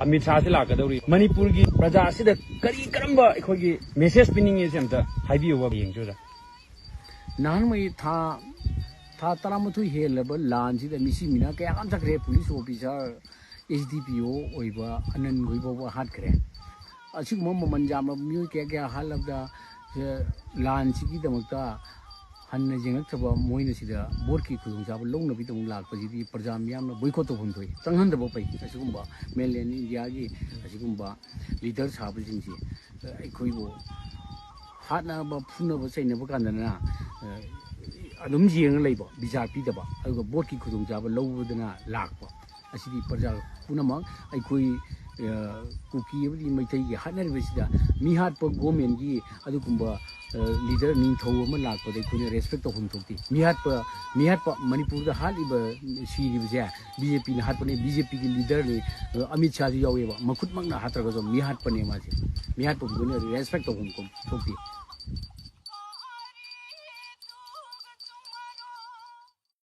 अमित शाह से लाकदौरी मणिपुर की प्रजा से करी करम्ब अखोगी मेसेज पिनिंगे से अमता हाइबियोबा येंगजोदा नान मई था तरामथु हेलब लान सिद मिसी मिना कया काम चक्रे पुलिस ऑफिसर एसडीपीओ ओइबा अनन गोइबा हाटखरे असिग मम मनजाम मियो क्या हालबदा लान सिगी दमकता हन्ना जेंगथबा मोइना सिदा बोर्ड की खुदुंजाब लौनबि दम लाकपजिदि प्रजा मियामना बोइकॉट तौफम थोइ चंगहनदबो पै असिगुम्बा मेनलैंड इंडिया की असिगुम्बा लीडर साबजिंगसि अखोइबो हाटनाबा फुनबो चैनबो कांदना अदुम जेंग लैबो बिचार पीदबा अदुगा बोर्ड की खुदुंजाब लौबदना लाकपा असिदि प्रजा पुनमक अखोइ कुकी मैथई की हाटनरिबसिदा मिहाटप गवर्नमेंट की अदुगुम्बा लीडर निंथौ अमा लाकपदे खुने रेस्पेक्ट तौफम थोक्ति मिहाटप मणिपुर दा हालिबा सीरिबजे बीजेपी ना हाटपने बीजेपी की लीडर ने अमित शाह जी यावेबा मखुतमकना हात्रगजो मिहाटपने मासे मिहाटप गुने रेस्पेक्ट तौफम थोक्ति